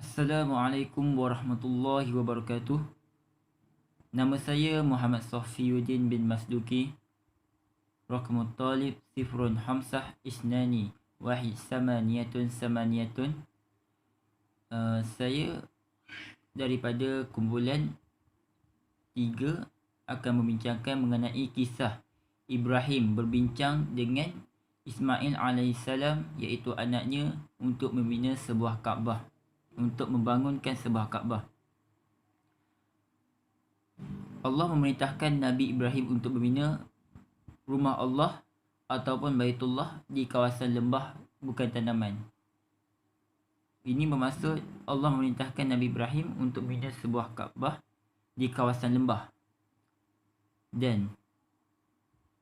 Assalamualaikum warahmatullahi wabarakatuh. Nama saya Muhammad Safiyuddin bin Masduki. Raqamut talib Sifrun Hamsah Isnani Wahid Samaniyatun Samaniyatun. Saya daripada kumpulan 3 akan membincangkan mengenai kisah Ibrahim berbincang dengan Ismail alaihissalam, iaitu anaknya, untuk membina sebuah Kaabah, untuk membangunkan sebuah Kaabah. Allah memerintahkan Nabi Ibrahim untuk membina rumah Allah ataupun Baitullah di kawasan lembah, bukan tanaman. Ini bermaksud Allah memerintahkan Nabi Ibrahim untuk membina sebuah Kaabah di kawasan lembah. Dan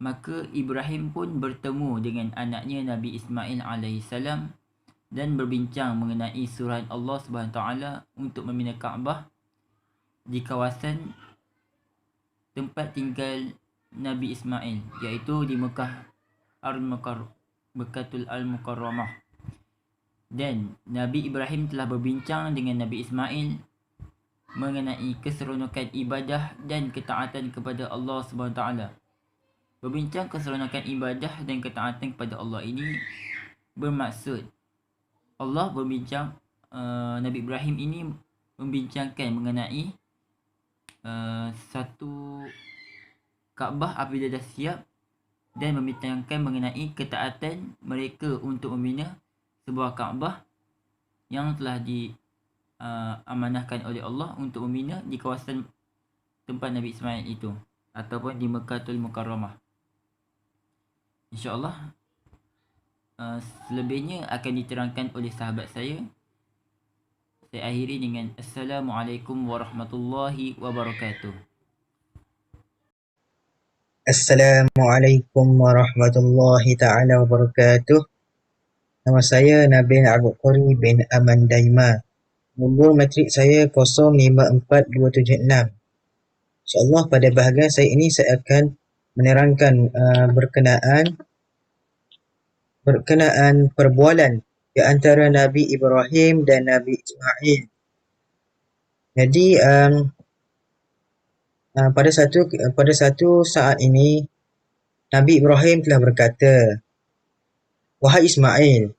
maka Ibrahim pun bertemu dengan anaknya Nabi Ismail alaihissalam dan berbincang mengenai suruhan Allah SWT untuk membina Kaabah di kawasan tempat tinggal Nabi Ismail, iaitu di Mekah Bekatul Al-Mukarramah. Dan Nabi Ibrahim telah berbincang dengan Nabi Ismail mengenai keseronokan ibadah dan ketaatan kepada Allah SWT. Berbincang keseronokan ibadah dan ketaatan kepada Allah ini bermaksud Allah berbincang, Nabi Ibrahim ini membincangkan mengenai satu Kaabah apabila dah siap, dan membincangkan mengenai ketaatan mereka untuk membina sebuah Kaabah yang telah diamanahkan oleh Allah untuk membina di kawasan tempat Nabi Ismail itu, ataupun di Mekkatul Mukarramah. InsyaAllah selebihnya akan diterangkan oleh sahabat saya. Saya akhiri dengan Assalamualaikum warahmatullahi wabarakatuh. Assalamualaikum warahmatullahi ta'ala wabarakatuh. Nama saya Nabil Abdul Qori bin Aman Daima. Nombor matrik saya 054276. InsyaAllah pada bahagian saya ini saya akan menerangkan berkenaan perbualan di antara Nabi Ibrahim dan Nabi Ismail. Jadi pada satu saat ini Nabi Ibrahim telah berkata, "Wahai Ismail,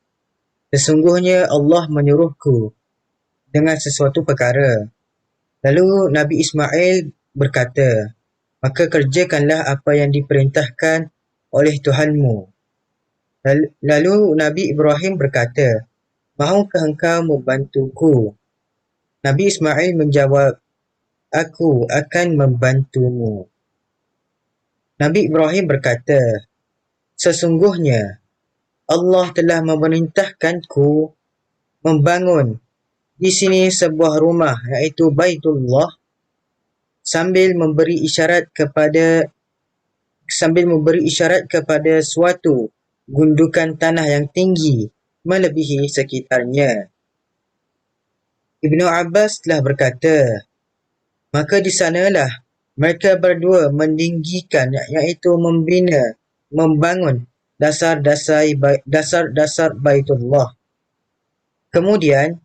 sesungguhnya Allah menyuruhku dengan sesuatu perkara." Lalu Nabi Ismail berkata, "Maka kerjakanlah apa yang diperintahkan oleh Tuhanmu." Lalu Nabi Ibrahim berkata, "Mahukah engkau membantuku?" Nabi Ismail menjawab, "Aku akan membantumu." Nabi Ibrahim berkata, "Sesungguhnya Allah telah memerintahkanku membangun di sini sebuah rumah, iaitu Baitullah, sambil memberi isyarat kepada suatu gundukan tanah yang tinggi melebihi sekitarnya." Ibnu Abbas telah berkata, "Maka di sanalah mereka berdua meninggikan, iaitu membangun dasar-dasar Baitullah. Kemudian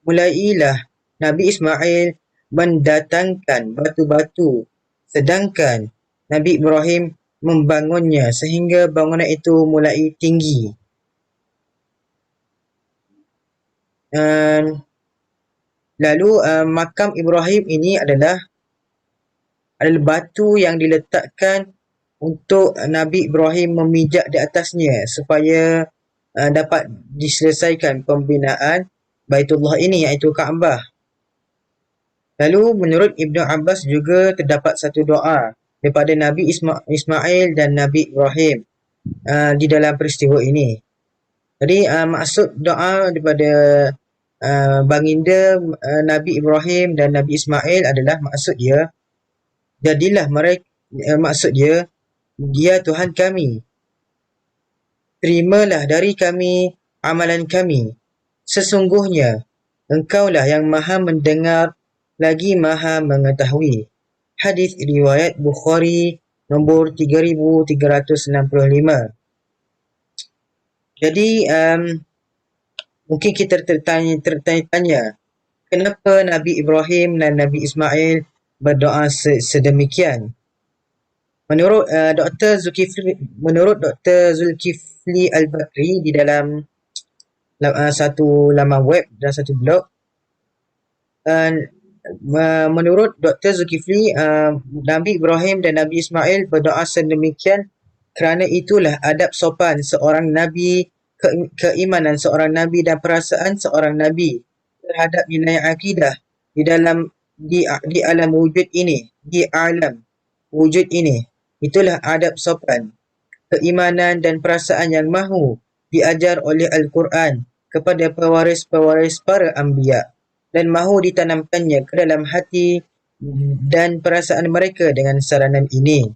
mulailah Nabi Ismail mendatangkan batu-batu, sedangkan Nabi Ibrahim membangunnya sehingga bangunan itu mulai tinggi. Lalu makam Ibrahim ini adalah batu yang diletakkan untuk Nabi Ibrahim memijak di atasnya supaya dapat diselesaikan pembinaan Baitullah ini, iaitu Kaabah. Lalu menurut Ibnu Abbas juga terdapat satu doa daripada Nabi Ismail dan Nabi Ibrahim di dalam peristiwa ini. Jadi maksud doa daripada baginda Nabi Ibrahim dan Nabi Ismail adalah maksud dia, jadilah mereka, maksud dia, "Dia Tuhan kami, terimalah dari kami amalan kami. Sesungguhnya Engkaulah yang maha mendengar lagi maha mengetahui." Hadis riwayat Bukhari nombor 3365. Jadi mungkin kita tertanya-tanya, kenapa Nabi Ibrahim dan Nabi Ismail berdoa sedemikian? Menurut Dr. Zulkifli Al-Bakri di dalam satu laman web dan satu blog, uh, menurut Dr. Zulkifli, Nabi Ibrahim dan Nabi Ismail berdoa sedemikian kerana itulah adab sopan seorang nabi, keimanan seorang nabi dan perasaan seorang nabi terhadap nilai akidah di alam wujud ini. Itulah adab sopan, keimanan dan perasaan yang mahu diajar oleh Al-Quran kepada pewaris-pewaris para anbiya dan mahu ditanamkannya ke dalam hati dan perasaan mereka dengan saranan ini.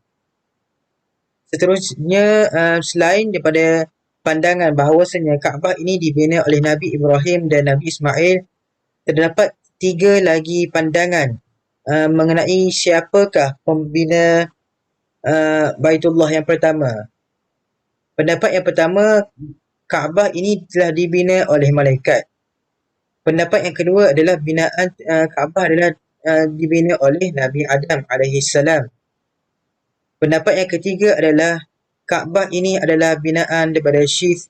Seterusnya, selain daripada pandangan bahawasanya Kaabah ini dibina oleh Nabi Ibrahim dan Nabi Ismail, terdapat 3 lagi pandangan mengenai siapakah pembina Baitullah yang pertama. Pendapat yang pertama, Kaabah ini telah dibina oleh malaikat. Pendapat yang kedua adalah binaan Kaabah adalah dibina oleh Nabi Adam alaihissalam. Pendapat yang ketiga adalah Kaabah ini adalah binaan daripada Syith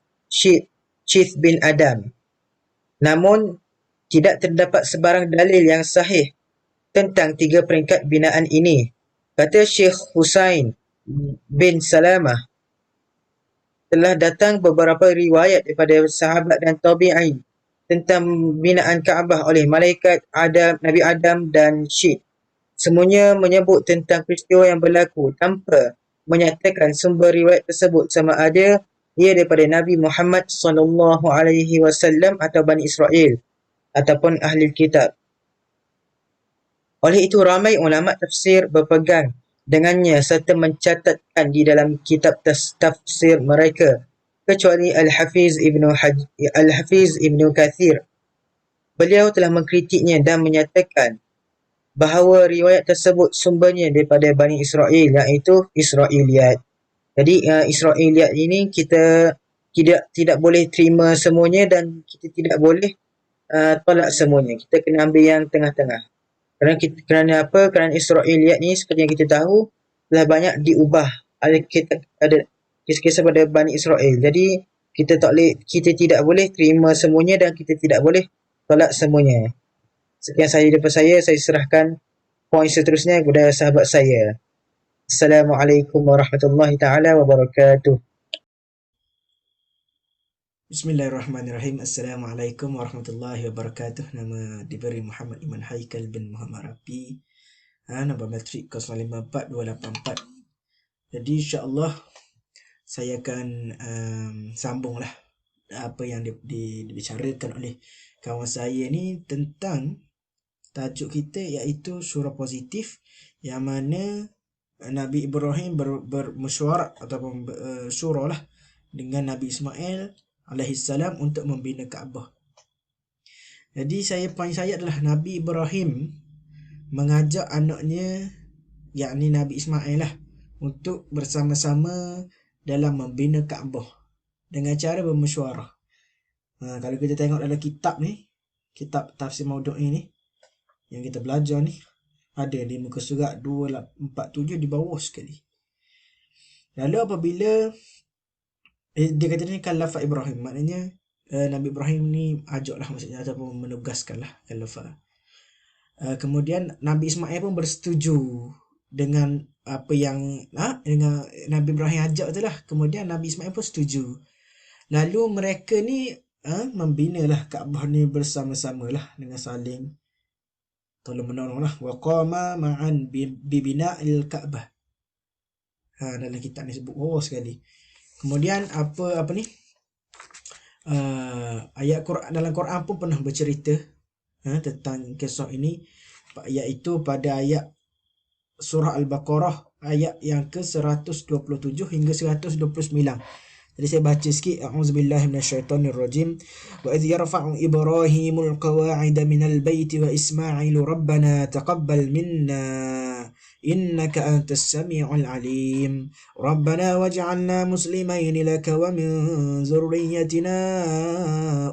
bin Adam. Namun, tidak terdapat sebarang dalil yang sahih tentang 3 peringkat binaan ini. Kata Syekh Husain bin Salamah, telah datang beberapa riwayat daripada sahabat dan tabi'in tentang binaan Kaabah oleh malaikat Adam, Nabi Adam dan Syith. Semuanya menyebut tentang peristiwa yang berlaku tanpa menyatakan sumber riwayat tersebut sama ada ia daripada Nabi Muhammad SAW atau Bani Israel ataupun Ahli Kitab. Oleh itu, ramai ulama tafsir berpegang dengannya serta mencatatkan di dalam kitab tafsir mereka, kecuali Al-Hafiz Ibnu Kathir. Beliau telah mengkritiknya dan menyatakan bahawa riwayat tersebut sumbernya daripada Bani Israel, iaitu Israiliyat. Jadi Israiliyat ini kita tidak boleh terima semuanya dan kita tidak boleh tolak semuanya. Kita kena ambil yang tengah-tengah. Kerana apa? Kerana Israiliyat ni seperti yang kita tahu telah banyak diubah ada kisah pada Bani Israel. Jadi kita tidak boleh terima semuanya dan kita tidak boleh tolak semuanya. Sekian sahaja daripada saya serahkan poin seterusnya kepada sahabat saya. Assalamualaikum warahmatullahi taala wabarakatuh. Bismillahirrahmanirrahim. Assalamualaikum warahmatullahi wabarakatuh. Nama diberi Muhammad Iman Haikal bin Muhammad Rapi. Nombor matrik 054284. Jadi insya-Allah saya akan sambunglah apa yang dibicarakan oleh kawan saya ni tentang tajuk kita, iaitu surah positif yang mana Nabi Ibrahim bermesyuarat ataupun surah lah dengan Nabi Ismail alaihissalam untuk membina Kaabah. Jadi poin saya adalah Nabi Ibrahim mengajak anaknya, yakni Nabi Ismail lah, untuk bersama-sama dalam membina Kaabah dengan cara bermesyuarah. Kalau kita tengok dalam kitab ni, kitab tafsir Maudu'i ni yang kita belajar ni, ada di muka surat 247 di bawah sekali. Lalu apabila dia kata ni kalafa Ibrahim, maknanya Nabi Ibrahim ni ajaklah, maksudnya ataupun menugaskanlah kalafa. Kemudian Nabi Ismail pun bersetuju dengan apa yang dengan Nabi Ibrahim ajak tu lah. Kemudian Nabi Ismail pun setuju. Lalu mereka ni membinalah Kaabah ni bersama-sama lah dengan saling tolong menolong lah. Wa qama ma'an bibina'il Kaabah. Dalam kitab ni sebut sekali. Kemudian apa ni? Ayat Quran, dalam Quran pun pernah bercerita tentang kisah ini, iaitu pada ayat surah Al-Baqarah ayat yang ke-127 hingga 129. Jadi saya baca sikit. A'udzubillahi minasyaitonirrajim. Wa idh yarfa'u Ibrahimul qawa'ida minal baiti wa Ismailu rabbana taqabbal minna إنك أنت السميع العليم ربنا واجعلنا مسلمين لك ومن ذريتنا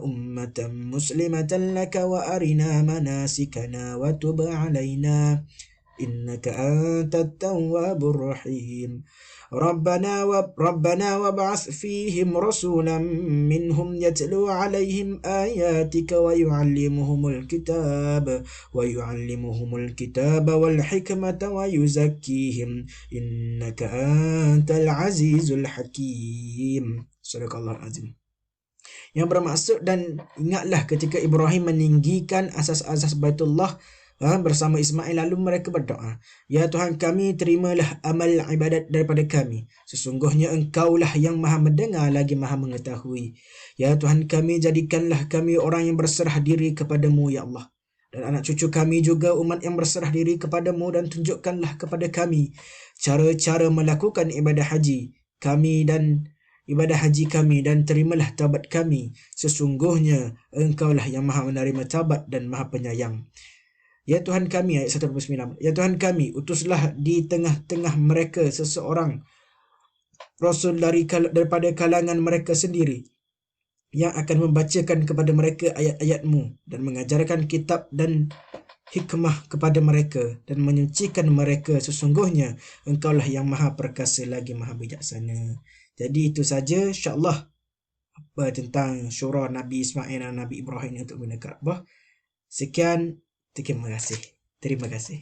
أمة مسلمة لك وأرنا مناسكنا وتب علينا إنك أنت التواب الرحيم ربنا وابعث فيهم رسولا منهم يتلو عليهم آياتك ويعلمهم الكتاب والحكمة ويزكيهم إنك أنت العزيز الحكيم صدق الله العظيم. Yang bermaksud, dan ingatlah ketika Ibrahim meninggikan asas-asas Baitullah bersama Ismail, lalu mereka berdoa, ya Tuhan kami, terimalah amal ibadat daripada kami, sesungguhnya Engkaulah yang maha mendengar lagi maha mengetahui. Ya Tuhan kami, jadikanlah kami orang yang berserah diri kepadamu ya Allah, dan anak cucu kami juga umat yang berserah diri kepadamu, dan tunjukkanlah kepada kami cara-cara melakukan ibadah haji kami, dan terimalah taubat kami, sesungguhnya Engkaulah yang maha menerima taubat dan maha penyayang. Ya Tuhan kami, ayat 129. Ya Tuhan kami, utuslah di tengah-tengah mereka seseorang Rasul daripada kalangan mereka sendiri, yang akan membacakan kepada mereka ayat-ayat-Mu dan mengajarkan kitab dan hikmah kepada mereka dan menyucikan mereka, sesungguhnya Engkaulah yang maha perkasa lagi maha bijaksana. Jadi itu saja insya-Allah tentang syura Nabi Ismail dan Nabi Ibrahim untuk bina Kaabah. Sekian, terima kasih.